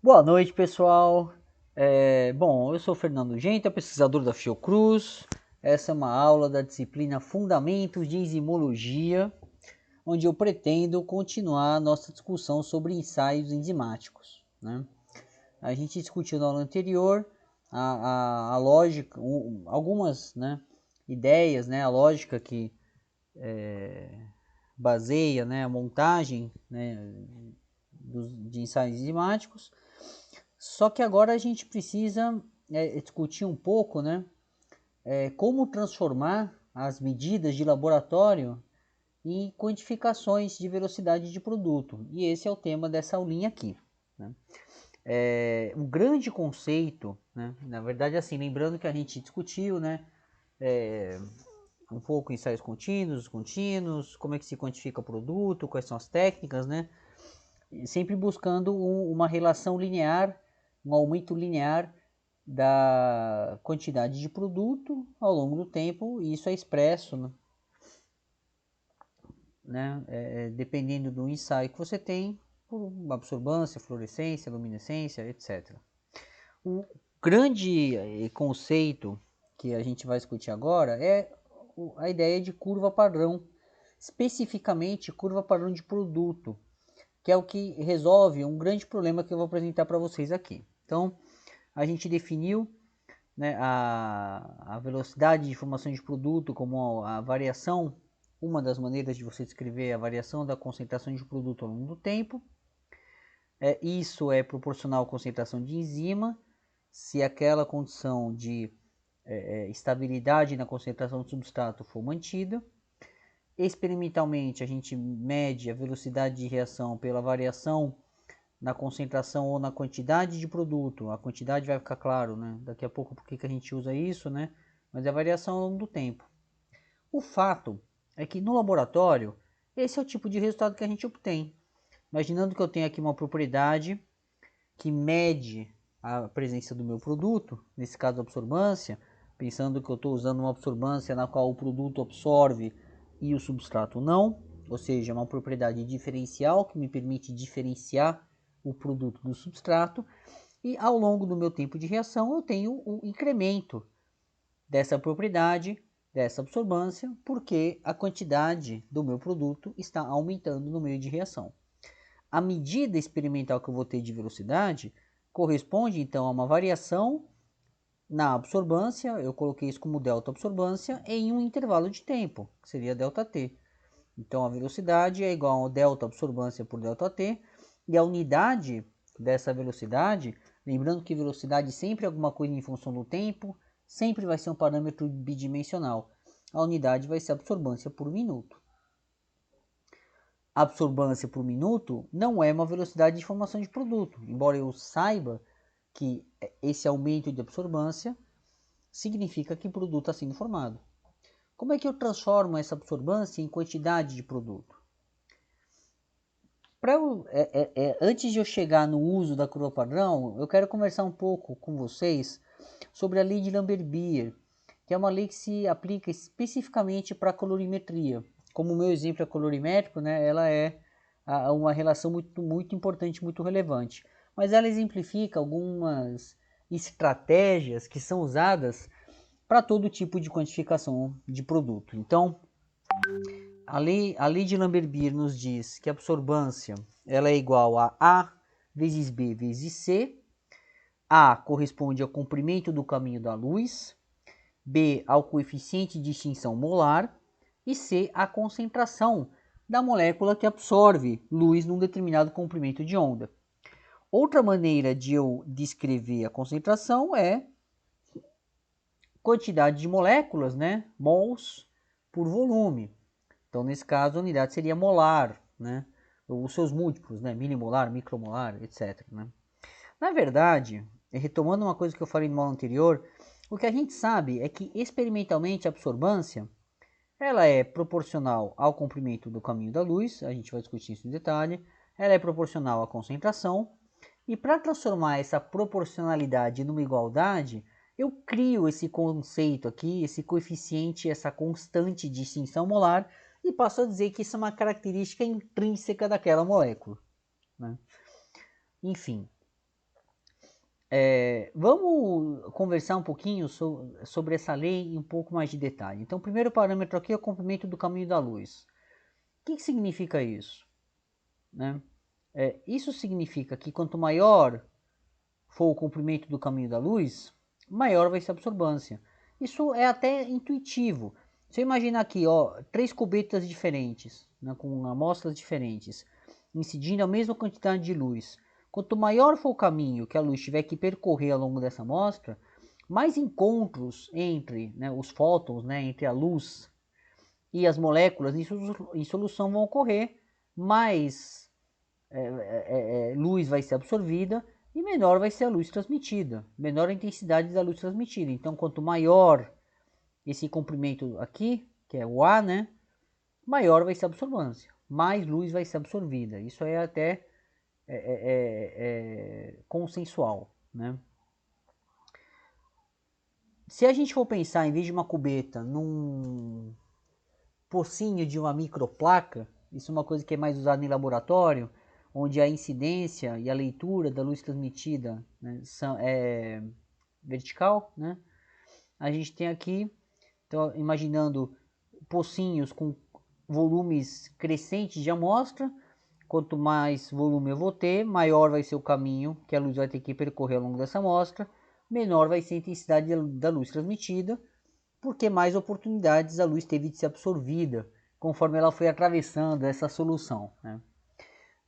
Boa noite, pessoal. Bom, eu sou o Fernando Genta, pesquisador da Fiocruz. Essa é uma aula da disciplina Fundamentos de Enzimologia, onde eu pretendo continuar a nossa discussão sobre ensaios enzimáticos, né? A gente discutiu na aula anterior a lógica, algumas, né, ideias, né, a lógica que baseia, né, a montagem, né, de ensaios enzimáticos. Só que agora a gente precisa discutir um pouco, né, como transformar as medidas de laboratório em quantificações de velocidade de produto. E esse é o tema dessa aulinha aqui, né? Um grande conceito, né, na verdade, assim, lembrando que a gente discutiu, né, um pouco ensaios contínuos, como é que se quantifica o produto, quais são as técnicas, né? Sempre buscando uma relação linear, um aumento linear da quantidade de produto ao longo do tempo, e isso é expresso, né, dependendo do ensaio que você tem, por absorbância, fluorescência, luminescência, etc. O grande conceito que a gente vai discutir agora é a ideia de curva padrão, especificamente curva padrão de produto, que é o que resolve um grande problema que eu vou apresentar para vocês aqui. Então, a gente definiu, né, a velocidade de formação de produto como a variação, uma das maneiras de você descrever a variação da concentração de produto ao longo do tempo. Isso é proporcional à concentração de enzima, se aquela condição de estabilidade na concentração do substrato for mantida. Experimentalmente, a gente mede a velocidade de reação pela variação na concentração ou na quantidade de produto. A quantidade vai ficar claro, né? Daqui a pouco por que a gente usa isso, né? Mas é a variação ao longo do tempo. O fato é que no laboratório, esse é o tipo de resultado que a gente obtém. Imaginando que eu tenho aqui uma propriedade que mede a presença do meu produto, nesse caso a absorbância, pensando que eu estou usando uma absorbância na qual o produto absorve e o substrato não, ou seja, uma propriedade diferencial que me permite diferenciar o produto do substrato, e ao longo do meu tempo de reação eu tenho o incremento dessa propriedade, dessa absorbância, porque a quantidade do meu produto está aumentando no meio de reação. A medida experimental que eu vou ter de velocidade corresponde então a uma variação na absorbância, eu coloquei isso como delta absorbância, em um intervalo de tempo, que seria ΔT. Então a velocidade é igual a delta absorbância por ΔT, e a unidade dessa velocidade, lembrando que velocidade sempre é alguma coisa em função do tempo, sempre vai ser um parâmetro bidimensional. A unidade vai ser absorbância por minuto. Absorbância por minuto não é uma velocidade de formação de produto, embora eu saiba que esse aumento de absorbância significa que o produto está sendo formado. Como é que eu transformo essa absorbância em quantidade de produto? Antes de eu chegar no uso da curva padrão, eu quero conversar um pouco com vocês sobre a lei de Lambert-Beer, que é uma lei que se aplica especificamente para a colorimetria. Como o meu exemplo é colorimétrico, né, ela é uma relação muito importante, muito relevante. Mas ela exemplifica algumas estratégias que são usadas para todo tipo de quantificação de produto. Então, a lei de Lambert-Beer nos diz que a absorbância ela é igual a A vezes B vezes C. A corresponde ao comprimento do caminho da luz, B ao coeficiente de extinção molar e C à concentração da molécula que absorve luz num determinado comprimento de onda. Outra maneira de eu descrever a concentração é quantidade de moléculas, né, mols por volume. Então, nesse caso, a unidade seria molar, né? Os seus múltiplos, né? Milimolar, micromolar, etc. Né? Na verdade, retomando uma coisa que eu falei no aula anterior, o que a gente sabe é que experimentalmente a absorbância ela é proporcional ao comprimento do caminho da luz, a gente vai discutir isso em detalhe, ela é proporcional à concentração, e para transformar essa proporcionalidade numa igualdade, eu crio esse conceito aqui, esse coeficiente, essa constante de extinção molar, e passo a dizer que isso é uma característica intrínseca daquela molécula, né? Enfim, Vamos conversar um pouquinho sobre essa lei em um pouco mais de detalhe. Então, o primeiro parâmetro aqui é o comprimento do caminho da luz. O que significa isso? Né? Isso significa que quanto maior for o comprimento do caminho da luz, maior vai ser a absorbância. Isso é até intuitivo. Você imagina aqui, ó, 3 cubetas diferentes, né, com amostras diferentes, incidindo a mesma quantidade de luz. Quanto maior for o caminho que a luz tiver que percorrer ao longo dessa amostra, mais encontros entre, né, os fótons, né, entre a luz e as moléculas em solução vão ocorrer, mais luz vai ser absorvida e menor vai ser a luz transmitida, menor a intensidade da luz transmitida. Então, quanto maior esse comprimento aqui, que é o A, né, maior vai ser a absorbância, mais luz vai ser absorvida. Isso é até consensual, né? Se a gente for pensar, em vez de uma cubeta, num pocinho de uma microplaca, isso é uma coisa que é mais usada em laboratório, onde a incidência e a leitura da luz transmitida, né, é vertical, né? A gente tem aqui, então, imaginando pocinhos com volumes crescentes de amostra. Quanto mais volume eu vou ter, maior vai ser o caminho que a luz vai ter que percorrer ao longo dessa amostra, menor vai ser a intensidade da luz transmitida, porque mais oportunidades a luz teve de ser absorvida conforme ela foi atravessando essa solução, né?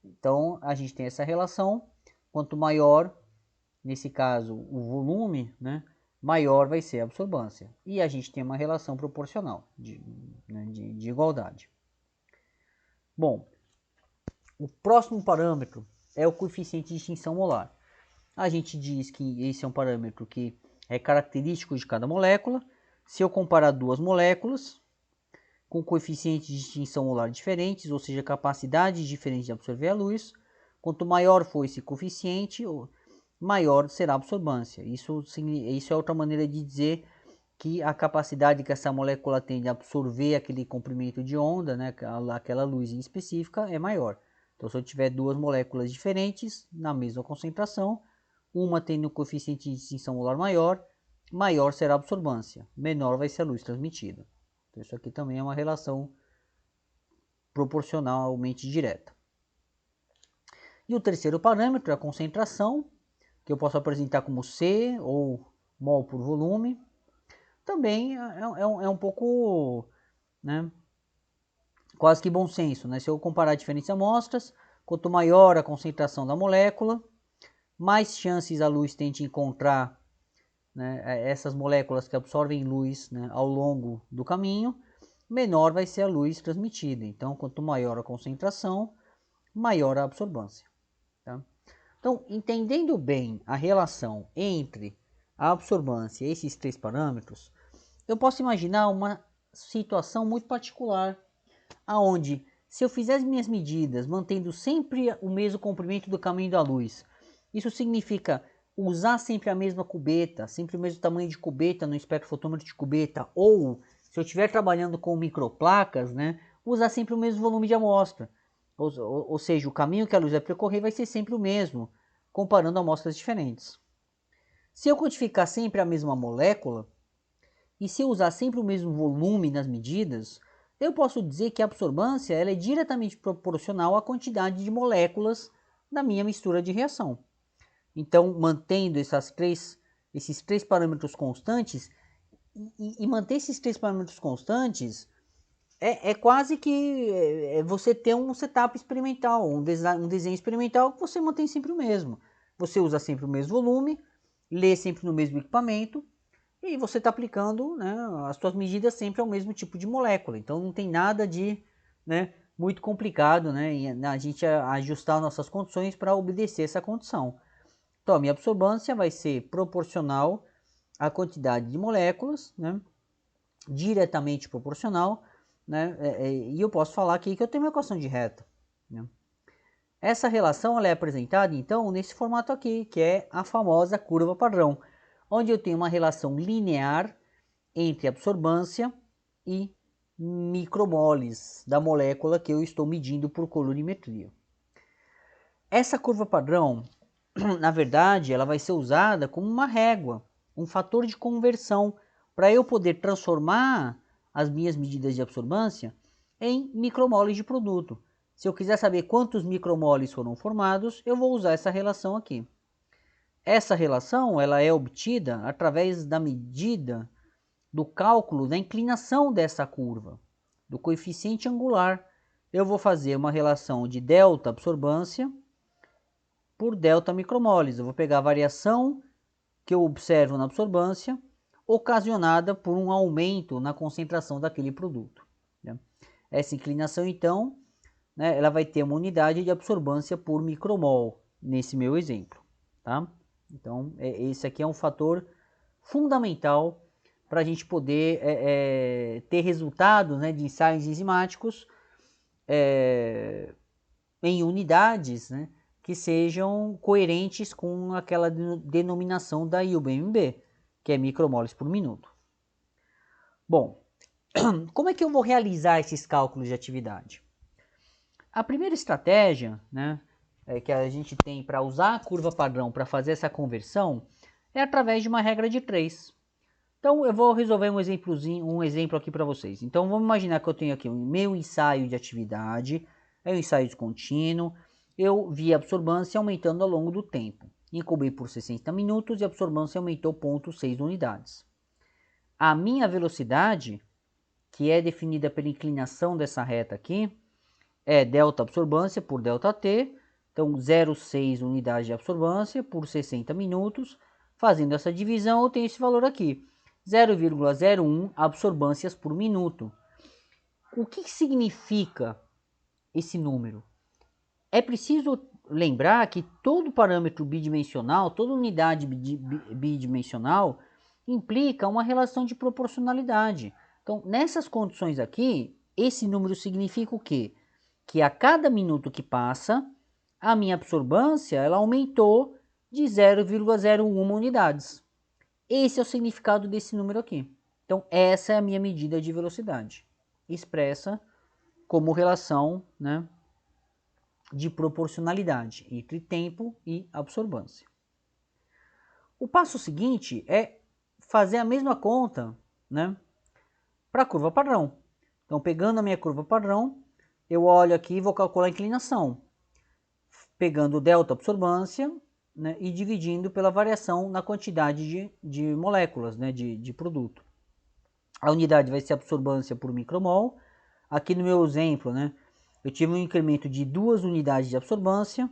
Então a gente tem essa relação, quanto maior, nesse caso, o volume, né, maior vai ser a absorbância. E a gente tem uma relação proporcional de igualdade. Bom, o próximo parâmetro é o coeficiente de extinção molar. A gente diz que esse é um parâmetro que é característico de cada molécula. Se eu comparar duas moléculas com coeficientes de extinção molar diferentes, ou seja, capacidades diferentes de absorver a luz, quanto maior for esse coeficiente, maior será a absorbância. Isso é outra maneira de dizer que a capacidade que essa molécula tem de absorver aquele comprimento de onda, né, aquela luz em específica, é maior. Então, se eu tiver duas moléculas diferentes, na mesma concentração, uma tendo um coeficiente de extinção molar maior, maior será a absorbância, menor vai ser a luz transmitida. Então, isso aqui também é uma relação proporcionalmente direta. E o terceiro parâmetro é a concentração, que eu posso apresentar como C ou mol por volume. Também é um pouco, né, quase que bom senso, né? Se eu comparar diferentes amostras, quanto maior a concentração da molécula, mais chances a luz tem de encontrar, né, essas moléculas que absorvem luz, né, ao longo do caminho, menor vai ser a luz transmitida. Então, quanto maior a concentração, maior a absorbância. Tá? Então, entendendo bem a relação entre a absorbância e esses três parâmetros, eu posso imaginar uma situação muito particular, aonde se eu fizer as minhas medidas mantendo sempre o mesmo comprimento do caminho da luz, isso significa usar sempre a mesma cubeta, sempre o mesmo tamanho de cubeta no espectrofotômetro de cubeta, ou se eu estiver trabalhando com microplacas, né, usar sempre o mesmo volume de amostra. Ou seja, o caminho que a luz vai percorrer vai ser sempre o mesmo, comparando amostras diferentes. Se eu quantificar sempre a mesma molécula, e se eu usar sempre o mesmo volume nas medidas, eu posso dizer que a absorbância ela é diretamente proporcional à quantidade de moléculas da minha mistura de reação. Então, mantendo esses três parâmetros constantes, e manter esses três parâmetros constantes é quase que você ter um setup experimental, um desenho experimental que você mantém sempre o mesmo. Você usa sempre o mesmo volume, lê sempre no mesmo equipamento, e você está aplicando, né, as suas medidas sempre ao mesmo tipo de molécula. Então não tem nada de, né, muito complicado, né, a gente ajustar nossas condições para obedecer essa condição. Então a minha absorbância vai ser proporcional à quantidade de moléculas, né, diretamente proporcional, né, e eu posso falar aqui que eu tenho uma equação de reta. Né. Essa relação ela é apresentada então nesse formato aqui, que é a famosa curva padrão, onde eu tenho uma relação linear entre absorbância e micromoles da molécula que eu estou medindo por colorimetria. Essa curva padrão na verdade, ela vai ser usada como uma régua, um fator de conversão, para eu poder transformar as minhas medidas de absorbância em micromoles de produto. Se eu quiser saber quantos micromoles foram formados, eu vou usar essa relação aqui. Essa relação ela é obtida através da medida do cálculo da inclinação dessa curva, do coeficiente angular. Eu vou fazer uma relação de delta absorbância por delta micromoles. Eu vou pegar a variação que eu observo na absorbância ocasionada por um aumento na concentração daquele produto. Né? Essa inclinação, então, né, ela vai ter uma unidade de absorbância por micromol, nesse meu exemplo. Tá? Então, esse aqui é um fator fundamental para a gente poder ter resultados, né, de ensaios enzimáticos em unidades, né, que sejam coerentes com aquela denominação da IUBMB, que é micromoles por minuto. Bom, como é que eu vou realizar esses cálculos de atividade? A primeira estratégia, né, que a gente tem para usar a curva padrão para fazer essa conversão é através de uma regra de 3. Então eu vou resolver um exemplo aqui para vocês. Então vamos imaginar que eu tenho aqui o meu ensaio de atividade, é um ensaio descontínuo, eu vi a absorbância aumentando ao longo do tempo. Incubei por 60 minutos e a absorbância aumentou 0,6 unidades. A minha velocidade, que é definida pela inclinação dessa reta aqui, é delta absorbância por delta T, então 0,6 unidades de absorbância por 60 minutos. Fazendo essa divisão, eu tenho esse valor aqui, 0,01 absorbâncias por minuto. O que significa esse número? É preciso lembrar que todo parâmetro bidimensional, toda unidade bidimensional, implica uma relação de proporcionalidade. Então, nessas condições aqui, esse número significa o quê? Que a cada minuto que passa, a minha absorbância ela aumentou de 0,01 unidades. Esse é o significado desse número aqui. Então, essa é a minha medida de velocidade, expressa como relação, né, de proporcionalidade entre tempo e absorbância. O passo seguinte é fazer a mesma conta, né, para a curva padrão. Então, pegando a minha curva padrão, eu olho aqui e vou calcular a inclinação, pegando o delta absorbância, né, e dividindo pela variação na quantidade de moléculas, né, de produto. A unidade vai ser absorbância por micromol. Aqui no meu exemplo, né, eu tive um incremento de 2 unidades de absorbância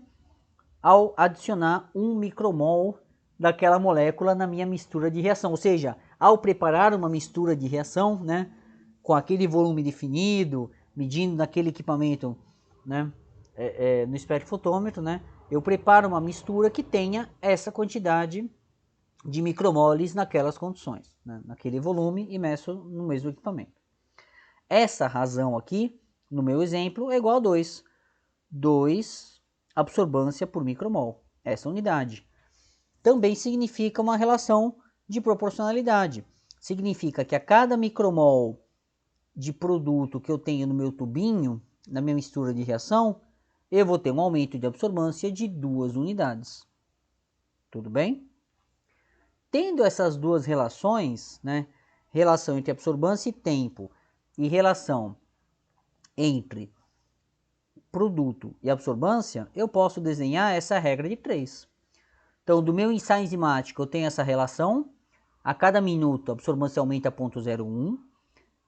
ao adicionar 1 micromol daquela molécula na minha mistura de reação. Ou seja, ao preparar uma mistura de reação, né, com aquele volume definido, medindo naquele equipamento, né, no espectrofotômetro, né, eu preparo uma mistura que tenha essa quantidade de micromoles naquelas condições, né, naquele volume, e meço no mesmo equipamento. Essa razão aqui, no meu exemplo, é igual a 2. 2 absorbância por micromol, essa unidade. Também significa uma relação de proporcionalidade. Significa que a cada micromol de produto que eu tenho no meu tubinho, na minha mistura de reação, eu vou ter um aumento de absorbância de 2 unidades. Tudo bem? Tendo essas duas relações, né, relação entre absorbância e tempo e relação entre produto e absorbância, eu posso desenhar essa regra de 3. Então, do meu ensaio enzimático, eu tenho essa relação. A cada minuto, a absorbância aumenta 0,01.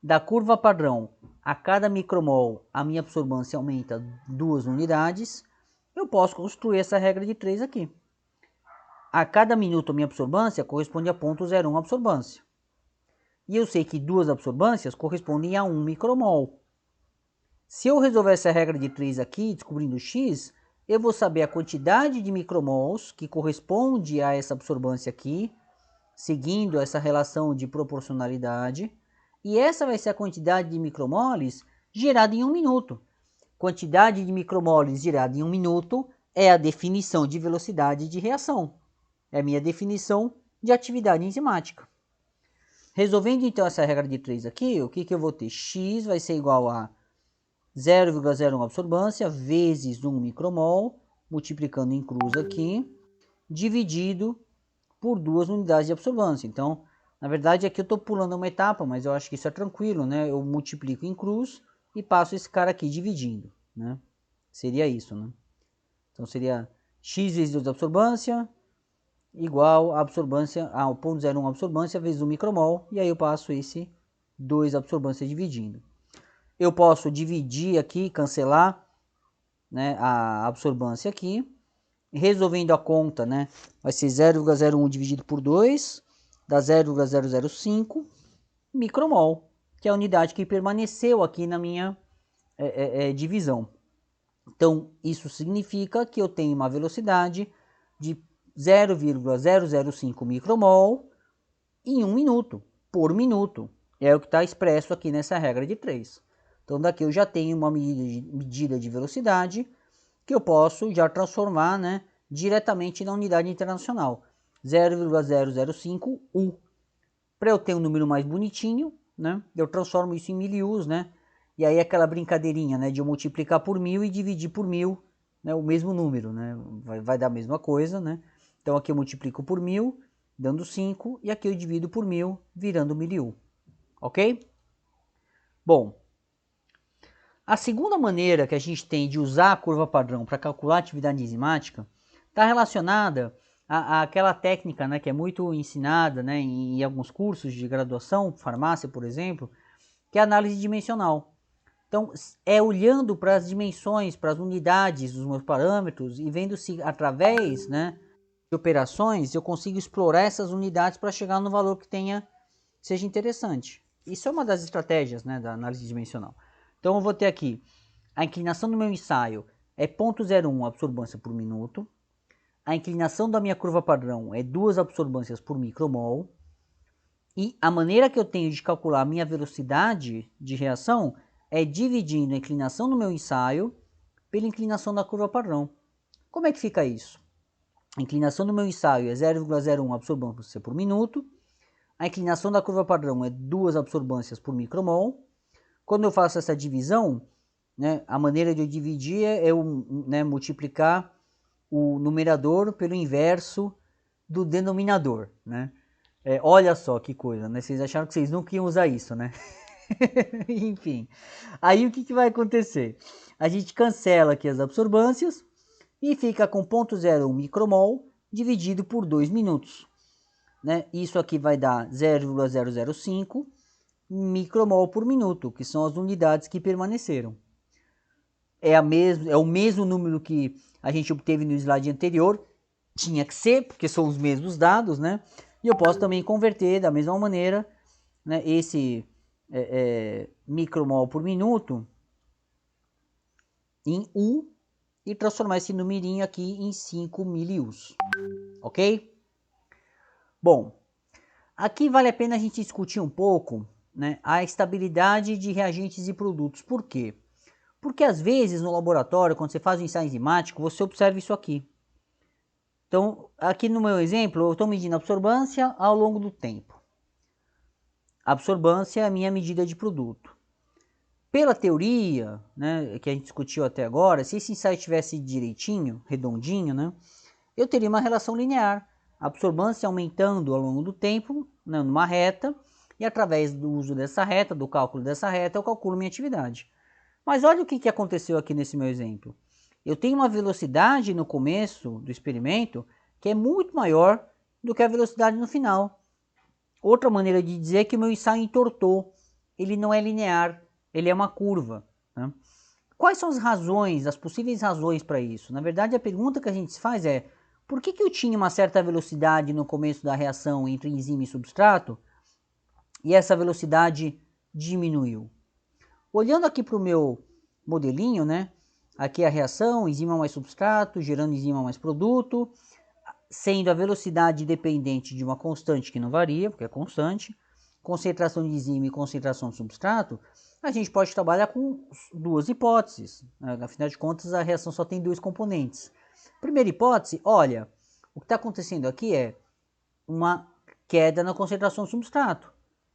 Da curva padrão, a cada micromol, a minha absorbância aumenta 2 unidades. Eu posso construir essa regra de 3 aqui. A cada minuto, a minha absorbância corresponde a 0,01 absorbância. E eu sei que 2 absorbâncias correspondem a 1 micromol. Se eu resolver essa regra de 3 aqui, descobrindo x, eu vou saber a quantidade de micromols que corresponde a essa absorbância aqui, seguindo essa relação de proporcionalidade, e essa vai ser a quantidade de micromoles gerada em 1 minuto. Quantidade de micromoles gerada em 1 minuto é a definição de velocidade de reação. É a minha definição de atividade enzimática. Resolvendo então essa regra de 3 aqui, o que eu vou ter? X vai ser igual a 0,01 absorbância vezes 1 micromol, multiplicando em cruz aqui, dividido por 2 unidades de absorbância. Então, na verdade, aqui eu estou pulando uma etapa, mas eu acho que isso é tranquilo, né? Eu multiplico em cruz e passo esse cara aqui dividindo, né? Seria isso, né? Então, seria x vezes 2 da absorbância igual a absorbância, ao 0,01 absorbância vezes 1 micromol, e aí eu passo esse 2 absorbância dividindo. Eu posso dividir aqui, cancelar, né, a absorbância aqui, resolvendo a conta, né, vai ser 0,01 dividido por 2, dá 0,005 micromol, que é a unidade que permaneceu aqui na minha divisão. Então, isso significa que eu tenho uma velocidade de 0,005 micromol em 1 minuto, por minuto. É o que está expresso aqui nessa regra de 3. Então, daqui eu já tenho uma medida de velocidade que eu posso já transformar, né, diretamente na unidade internacional. 0,005 U. Para eu ter um número mais bonitinho, né, eu transformo isso em milius, né? E aí aquela brincadeirinha, né, de eu multiplicar por 1000 e dividir por 1000, né, o mesmo número, né? Vai dar a mesma coisa, né? Então aqui eu multiplico por 1000, dando 5, e aqui eu divido por 1000, virando miliu. Ok? Bom, a segunda maneira que a gente tem de usar a curva padrão para calcular a atividade enzimática está relacionada àquela técnica, né, que é muito ensinada, né, em alguns cursos de graduação, farmácia, por exemplo, que é a análise dimensional. Então, é olhando para as dimensões, para as unidades dos meus parâmetros e vendo se através, né, de operações eu consigo explorar essas unidades para chegar no valor que seja interessante. Isso é uma das estratégias, né, da análise dimensional. Então, eu vou ter aqui a inclinação do meu ensaio é 0,01 absorbância por minuto. A inclinação da minha curva padrão é 2 absorbâncias por micromol. E a maneira que eu tenho de calcular a minha velocidade de reação é dividindo a inclinação do meu ensaio pela inclinação da curva padrão. Como é que fica isso? A inclinação do meu ensaio é 0,01 absorbância por minuto. A inclinação da curva padrão é 2 absorbâncias por micromol. Quando eu faço essa divisão, né, a maneira de eu dividir é eu, né, multiplicar o numerador pelo inverso do denominador, né? Olha só que coisa, né? Vocês acharam que vocês nunca iam usar isso, né? Enfim, aí o que vai acontecer? A gente cancela aqui as absorbâncias e fica com 0,01 micromol dividido por 2 minutos. Né? Isso aqui vai dar 0,005 micromol por minuto, que são as unidades que permaneceram. É o mesmo número que a gente obteve no slide anterior, tinha que ser, porque são os mesmos dados, né? E eu posso também converter da mesma maneira, né, esse micromol por minuto em U e transformar esse numerinho aqui em 5 milius, ok? Bom, aqui vale a pena a gente discutir um pouco, né, a estabilidade de reagentes e produtos. Por quê? Porque às vezes no laboratório, quando você faz um ensaio enzimático, você observa isso aqui. Então, aqui no meu exemplo, eu estou medindo a absorbância ao longo do tempo. A absorbância é a minha medida de produto. Pela teoria, né, que a gente discutiu até agora, se esse ensaio estivesse direitinho, redondinho, né, eu teria uma relação linear. A absorbância aumentando ao longo do tempo, né, numa reta, e através do uso dessa reta, do cálculo dessa reta, eu calculo minha atividade. Mas olha o que aconteceu aqui nesse meu exemplo. Eu tenho uma velocidade no começo do experimento que é muito maior do que a velocidade no final. Outra maneira de dizer é que o meu ensaio entortou. Ele não é linear, ele é uma curva. Né? Quais são as razões, as possíveis razões para isso? Na verdade, a pergunta que a gente se faz é: por que eu tinha uma certa velocidade no começo da reação entre enzima e substrato e essa velocidade diminuiu? Olhando aqui para o meu modelinho, né? Aqui a reação, enzima mais substrato, gerando enzima mais produto, sendo a velocidade dependente de uma constante que não varia, porque é constante, concentração de enzima e concentração de substrato, a gente pode trabalhar com duas hipóteses. Né? Afinal de contas, a reação só tem dois componentes. Primeira hipótese, olha, o que está acontecendo aqui é uma queda na concentração do substrato.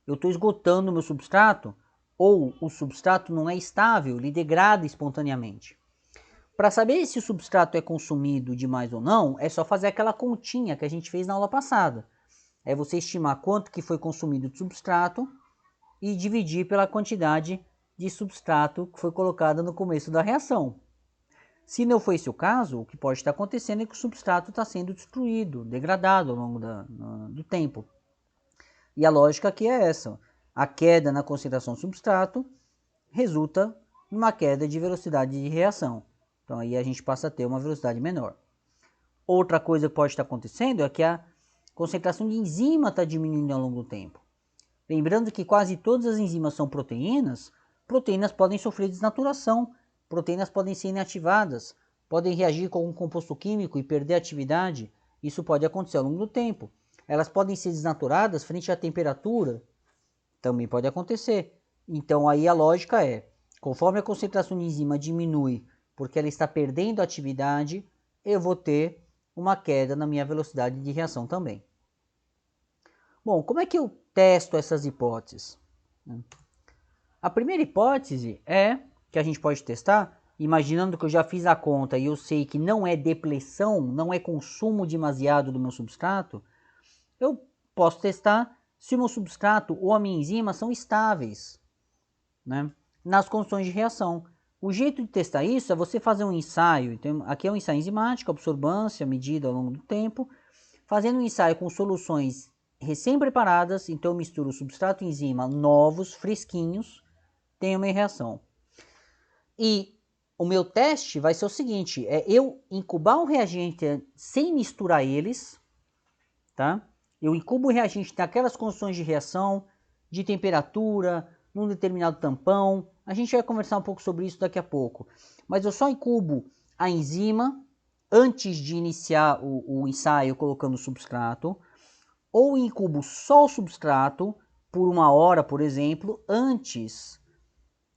Eu estou esgotando o meu substrato, ou o substrato não é estável, ele degrada espontaneamente. Para saber se o substrato é consumido demais ou não, é só fazer aquela continha que a gente fez na aula passada. É você estimar quanto que foi consumido de substrato e dividir pela quantidade de substrato que foi colocada no começo da reação. Se não for esse o caso, o que pode estar acontecendo é que o substrato está sendo destruído, degradado ao longo do tempo. E a lógica aqui é essa. A queda na concentração do substrato resulta numa queda de velocidade de reação. Então aí a gente passa a ter uma velocidade menor. Outra coisa que pode estar acontecendo é que a concentração de enzima está diminuindo ao longo do tempo. Lembrando que quase todas as enzimas são proteínas, proteínas podem sofrer desnaturação, proteínas podem ser inativadas, podem reagir com um composto químico e perder atividade. Isso pode acontecer ao longo do tempo. Elas podem ser desnaturadas frente à temperatura, também pode acontecer. Então aí a lógica é, conforme a concentração de enzima diminui, porque ela está perdendo atividade, eu vou ter uma queda na minha velocidade de reação também. Bom, como é que eu testo essas hipóteses? A primeira hipótese é que a gente pode testar, imaginando que eu já fiz a conta e eu sei que não é depleção, não é consumo demasiado do meu substrato, eu posso testar se o meu substrato ou a minha enzima são estáveis, né, nas condições de reação. O jeito de testar isso é você fazer um ensaio. Então, aqui é um ensaio enzimático, absorbância medida ao longo do tempo, fazendo um ensaio com soluções recém-preparadas. Então eu misturo substrato e enzima novos, fresquinhos, tenho uma reação. E o meu teste vai ser o seguinte, é eu incubar o reagente sem misturar eles, tá? Eu incubo o reagente naquelas condições de reação, de temperatura, num determinado tampão. A gente vai conversar um pouco sobre isso daqui a pouco. Mas eu só incubo a enzima antes de iniciar o ensaio colocando o substrato, ou incubo só o substrato por 1 hora, por exemplo, antes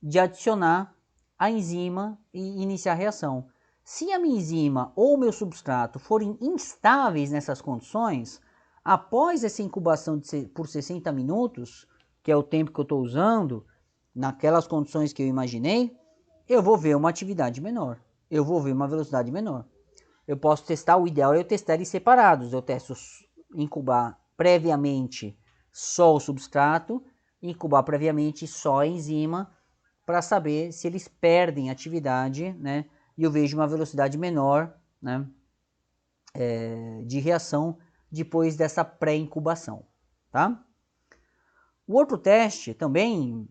de adicionar a enzima e iniciar a reação. Se a minha enzima ou o meu substrato forem instáveis nessas condições, após essa incubação por 60 minutos, que é o tempo que eu estou usando, naquelas condições que eu imaginei, eu vou ver uma atividade menor, eu vou ver uma velocidade menor. Eu posso testar, o ideal é eu testar eles separados, eu testo incubar previamente só o substrato, incubar previamente só a enzima, para saber se eles perdem atividade, né, e eu vejo uma velocidade menor, né, de reação depois dessa pré-incubação, tá? O outro teste também,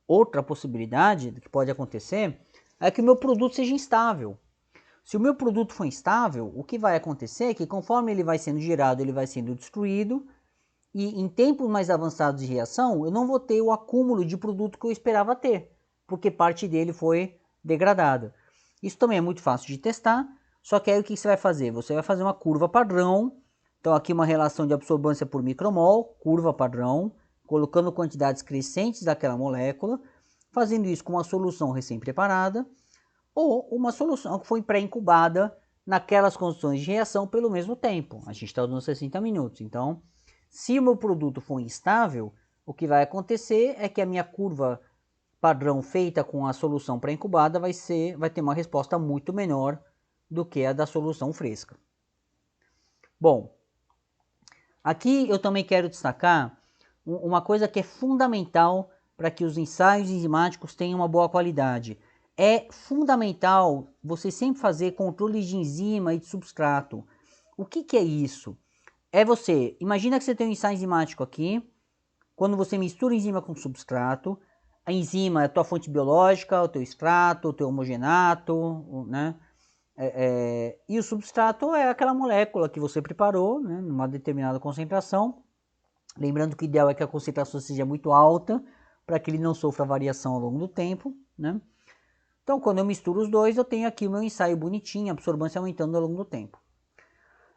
outra possibilidade que pode acontecer, é que o meu produto seja instável. Se o meu produto for instável, o que vai acontecer é que conforme ele vai sendo gerado, ele vai sendo destruído, e em tempos mais avançados de reação, eu não vou ter o acúmulo de produto que eu esperava ter, porque parte dele foi degradada. Isso também é muito fácil de testar, só que aí o que você vai fazer? Você vai fazer uma curva padrão, então aqui uma relação de absorbância por micromol, curva padrão, colocando quantidades crescentes daquela molécula, fazendo isso com uma solução recém-preparada, ou uma solução que foi pré-incubada naquelas condições de reação pelo mesmo tempo. A gente está usando 60 minutos, então se o meu produto for instável, o que vai acontecer é que a minha curva padrão feita com a solução pré-incubada vai ter uma resposta muito menor do que a da solução fresca. Bom, aqui eu também quero destacar uma coisa que é fundamental para que os ensaios enzimáticos tenham uma boa qualidade. É fundamental você sempre fazer controle de enzima e de substrato. O que é isso? É você, imagina que você tem um ensaio enzimático aqui, quando você mistura enzima com substrato, a enzima é a tua fonte biológica, o teu extrato, o teu homogenato, né? E o substrato é aquela molécula que você preparou, né, numa determinada concentração. Lembrando que o ideal é que a concentração seja muito alta, para que ele não sofra variação ao longo do tempo, né? Então, quando eu misturo os dois, eu tenho aqui o meu ensaio bonitinho, a absorvância aumentando ao longo do tempo.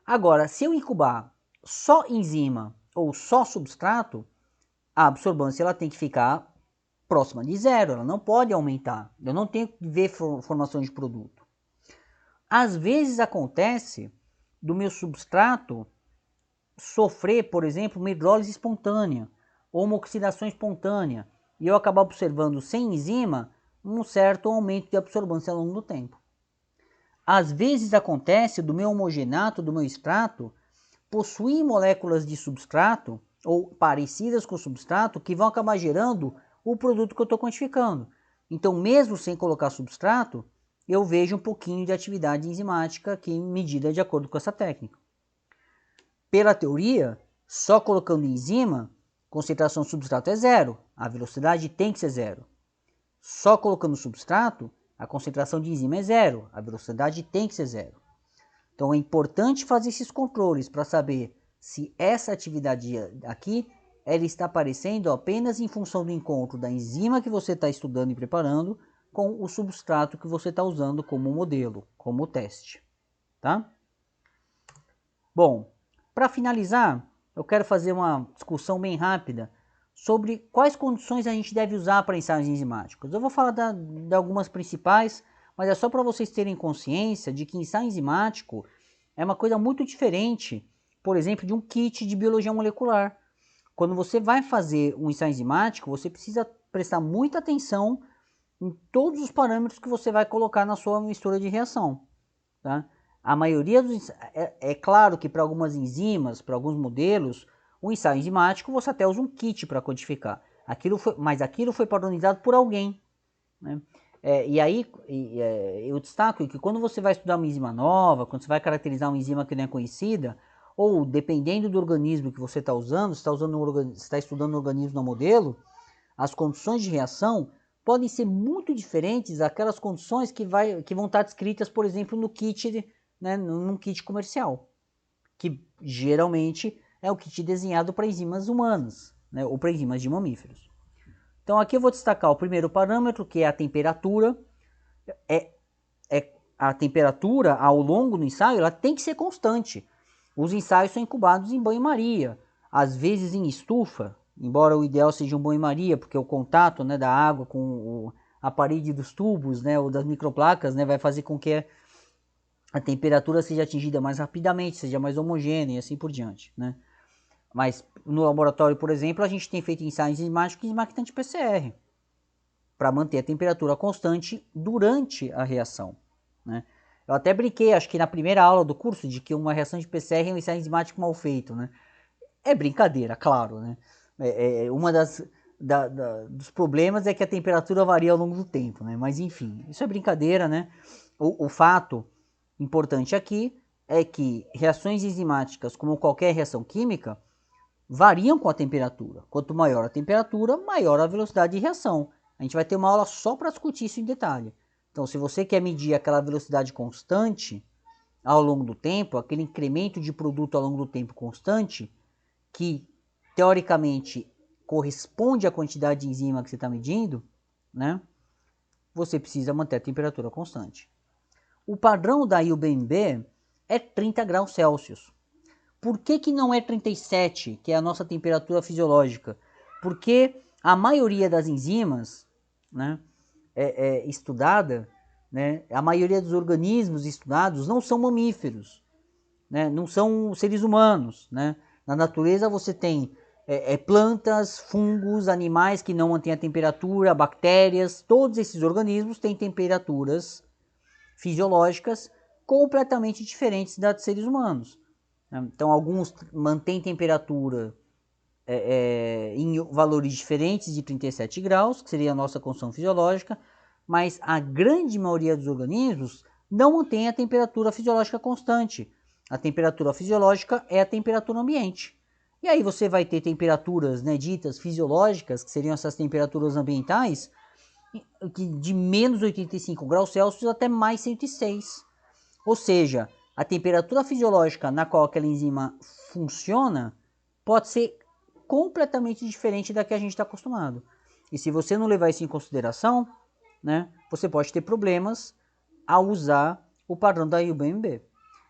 Agora, se eu incubar só enzima ou só substrato, a absorbância ela tem que ficar próxima de zero, ela não pode aumentar. Eu não tenho que ver formação de produto. Às vezes acontece do meu substrato sofrer, por exemplo, uma hidrólise espontânea ou uma oxidação espontânea, e eu acabar observando sem enzima um certo aumento de absorvância ao longo do tempo. Às vezes acontece do meu homogenato, do meu extrato, possuir moléculas de substrato ou parecidas com o substrato que vão acabar gerando o produto que eu estou quantificando. Então, mesmo sem colocar substrato, eu vejo um pouquinho de atividade enzimática aqui medida de acordo com essa técnica. Pela teoria, só colocando enzima, concentração do substrato é zero, a velocidade tem que ser zero. Só colocando substrato, a concentração de enzima é zero, a velocidade tem que ser zero. Então é importante fazer esses controles para saber se essa atividade aqui ela está aparecendo apenas em função do encontro da enzima que você está estudando e preparando com o substrato que você está usando como modelo, como teste. Tá? Bom, para finalizar, eu quero fazer uma discussão bem rápida sobre quais condições a gente deve usar para ensaios enzimáticos. Eu vou falar de algumas principais, mas é só para vocês terem consciência de que ensaio enzimático é uma coisa muito diferente, por exemplo, de um kit de biologia molecular. Quando você vai fazer um ensaio enzimático, você precisa prestar muita atenção em todos os parâmetros que você vai colocar na sua mistura de reação. Tá? A maioria dos é claro que para algumas enzimas, para alguns modelos, o ensaio enzimático você até usa um kit para codificar. Mas aquilo foi padronizado por alguém. Né? E aí eu destaco que quando você vai estudar uma enzima nova, quando você vai caracterizar uma enzima que não é conhecida, ou dependendo do organismo que você está usando, você está estudando um organismo no modelo, as condições de reação podem ser muito diferentes daquelas condições que vão estar descritas, por exemplo, no kit, né, num kit comercial, que geralmente é o kit desenhado para enzimas humanas, né, ou para enzimas de mamíferos. Então aqui eu vou destacar o primeiro parâmetro, que é a temperatura. A temperatura ao longo do ensaio ela tem que ser constante. Os ensaios são incubados em banho-maria, às vezes em estufa, embora o ideal seja um banho-maria, porque o contato, né, da água com a parede dos tubos, né, ou das microplacas, né, vai fazer com que a temperatura seja atingida mais rapidamente, seja mais homogênea e assim por diante. Né? Mas no laboratório, por exemplo, a gente tem feito ensaios enzimáticos em máquina de PCR, para manter a temperatura constante durante a reação. Né? Eu até brinquei, acho que na primeira aula do curso, de que uma reação de PCR é um ensaio enzimático mal feito. Né? É brincadeira, claro. Né? Uma dos problemas é que a temperatura varia ao longo do tempo. Né? Mas enfim, isso é brincadeira. Né? O fato importante aqui é que reações enzimáticas, como qualquer reação química, variam com a temperatura. Quanto maior a temperatura, maior a velocidade de reação. A gente vai ter uma aula só para discutir isso em detalhe. Então, se você quer medir aquela velocidade constante ao longo do tempo, aquele incremento de produto ao longo do tempo constante, que teoricamente corresponde à quantidade de enzima que você está medindo, né? Você precisa manter a temperatura constante. O padrão da IUBMB é 30 graus Celsius. Por que não é 37, que é a nossa temperatura fisiológica? Porque a maioria das enzimas, né, estudada, né, a maioria dos organismos estudados não são mamíferos, né, não são seres humanos. Né? Na natureza você tem plantas, fungos, animais que não mantêm a temperatura, bactérias, todos esses organismos têm temperaturas fisiológicas completamente diferentes das dos seres humanos. Então, alguns mantêm temperatura em valores diferentes de 37 graus, que seria a nossa condição fisiológica, mas a grande maioria dos organismos não mantém a temperatura fisiológica constante. A temperatura fisiológica é a temperatura ambiente. E aí você vai ter temperaturas, né, ditas fisiológicas, que seriam essas temperaturas ambientais, de menos 85 graus Celsius até mais 106. Ou seja, a temperatura fisiológica na qual aquela enzima funciona pode ser completamente diferente da que a gente está acostumado. E se você não levar isso em consideração, né, você pode ter problemas ao usar o padrão da IUBMB.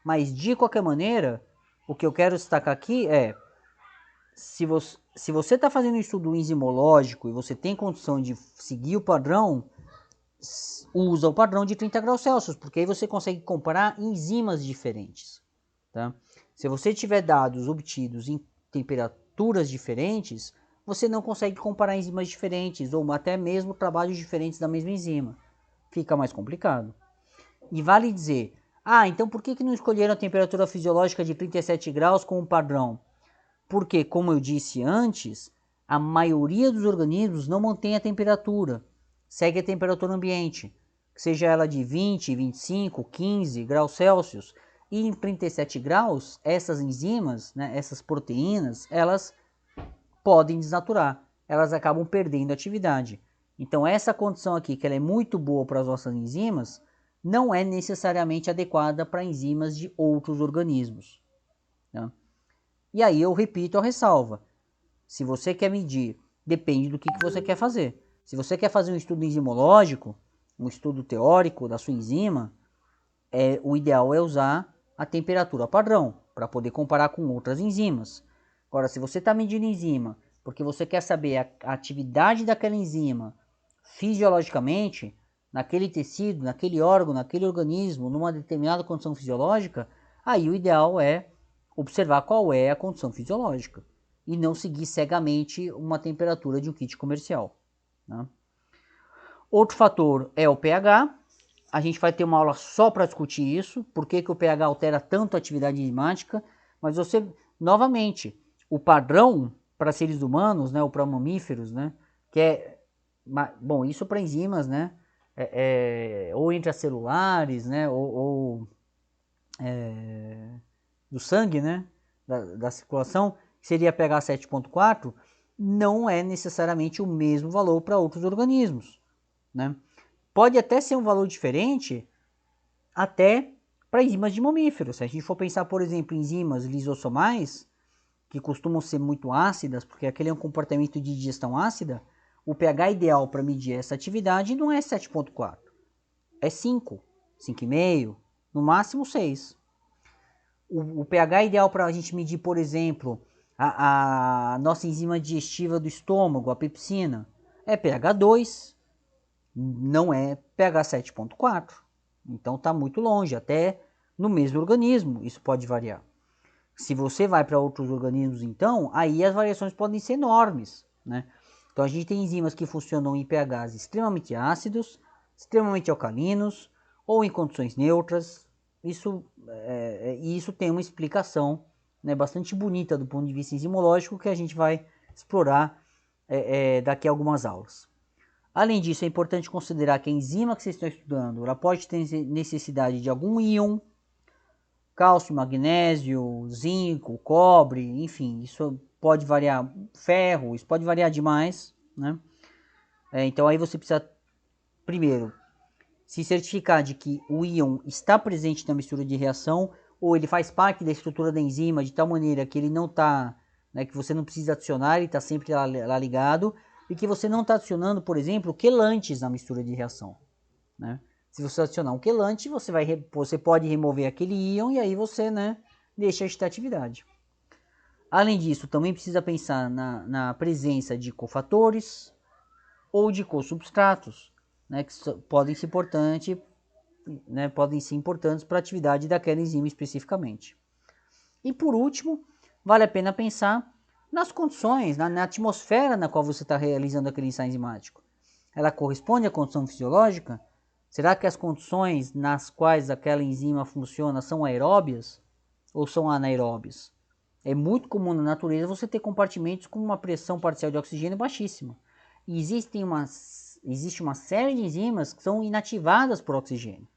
Mas de qualquer maneira, o que eu quero destacar aqui é, se você está fazendo um estudo enzimológico e você tem condição de seguir o padrão, usa o padrão de 30 graus Celsius, porque aí você consegue comparar enzimas diferentes. Tá? Se você tiver dados obtidos em temperaturas diferentes, você não consegue comparar enzimas diferentes ou até mesmo trabalhos diferentes da mesma enzima. Fica mais complicado. E vale dizer, então por que não escolheram a temperatura fisiológica de 37 graus como padrão? Porque, como eu disse antes, a maioria dos organismos não mantém a temperatura, segue a temperatura ambiente, seja ela de 20, 25, 15 graus Celsius. E em 37 graus, essas enzimas, né, essas proteínas, elas podem desnaturar, elas acabam perdendo atividade. Então essa condição aqui, que ela é muito boa para as nossas enzimas, não é necessariamente adequada para enzimas de outros organismos. Tá? E aí eu repito a ressalva. Se você quer medir, depende do que você quer fazer. Se você quer fazer um estudo enzimológico, um estudo teórico da sua enzima, o ideal é usar a temperatura padrão, para poder comparar com outras enzimas. Agora, se você está medindo enzima, porque você quer saber a atividade daquela enzima fisiologicamente, naquele tecido, naquele órgão, naquele organismo, numa determinada condição fisiológica, aí o ideal é observar qual é a condição fisiológica e não seguir cegamente uma temperatura de um kit comercial. Né? Outro fator é o pH. A gente vai ter uma aula só para discutir isso, por que o pH altera tanto a atividade enzimática, mas você, novamente, o padrão para seres humanos, né, ou para mamíferos, né, que é, bom, isso para enzimas, né, ou intracelulares, né, ou do sangue, né, da circulação, que seria pH 7.4, não é necessariamente o mesmo valor para outros organismos, né. Pode até ser um valor diferente até para enzimas de mamíferos. Se a gente for pensar, por exemplo, em enzimas lisossomais, que costumam ser muito ácidas, porque aquele é um comportamento de digestão ácida, o pH ideal para medir essa atividade não é 7.4, é 5, 5,5, no máximo 6. O pH ideal para a gente medir, por exemplo, a nossa enzima digestiva do estômago, a pepsina, é pH 2, não é pH 7.4. Então está muito longe, até no mesmo organismo isso pode variar. Se você vai para outros organismos, então, aí as variações podem ser enormes, né? Então a gente tem enzimas que funcionam em pHs extremamente ácidos, extremamente alcalinos, ou em condições neutras. Isso tem uma explicação, né, bastante bonita do ponto de vista enzimológico que a gente vai explorar daqui a algumas aulas. Além disso, é importante considerar que a enzima que vocês estão estudando, ela pode ter necessidade de algum íon, cálcio, magnésio, zinco, cobre, enfim, isso pode variar, ferro, isso pode variar demais, né? Então aí você precisa, primeiro, se certificar de que o íon está presente na mistura de reação, ou ele faz parte da estrutura da enzima de tal maneira que ele não está, né, que você não precisa adicionar, ele está sempre lá ligado, e que você não está adicionando, por exemplo, quelantes na mistura de reação, né? Se você adicionar um quelante, você pode remover aquele íon e aí você, né, deixa de ter atividade. Além disso, também precisa pensar na presença de cofatores ou de co-substratos, né, que podem ser importantes para a atividade daquela enzima especificamente. E por último, vale a pena pensar nas condições, na atmosfera na qual você está realizando aquele ensaio enzimático. Ela corresponde à condição fisiológica? Será que as condições nas quais aquela enzima funciona são aeróbias ou são anaeróbias? É muito comum na natureza você ter compartimentos com uma pressão parcial de oxigênio baixíssima. E existe uma série de enzimas que são inativadas por oxigênio,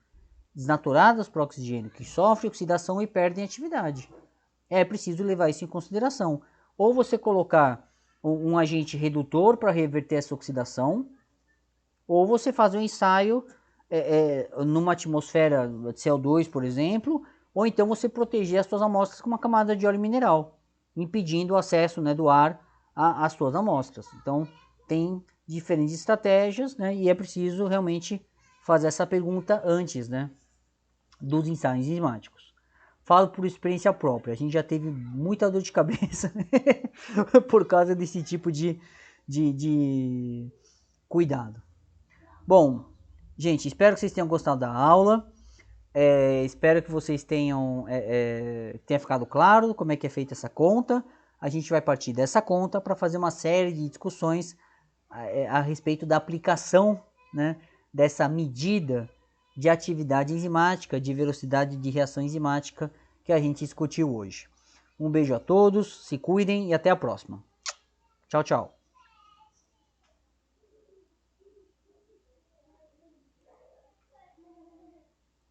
desnaturadas por oxigênio, que sofrem oxidação e perdem atividade. É preciso levar isso em consideração. Ou você colocar um agente redutor para reverter essa oxidação, ou você faz um ensaio numa atmosfera de CO2, por exemplo, ou então você proteger as suas amostras com uma camada de óleo mineral, impedindo o acesso, né, do ar às suas amostras. Então, tem diferentes estratégias, né, e é preciso realmente fazer essa pergunta antes, né, dos ensaios enzimáticos. Falo por experiência própria, a gente já teve muita dor de cabeça por causa desse tipo de cuidado. Bom, gente, espero que vocês tenham gostado da aula. Espero que vocês tenha ficado claro como é que é feita essa conta. a gente vai partir dessa conta para fazer uma série de discussões a respeito da aplicação, né, dessa medida de atividade enzimática, de velocidade de reação enzimática que a gente discutiu hoje. Um beijo a todos, se cuidem e até a próxima. Tchau, tchau.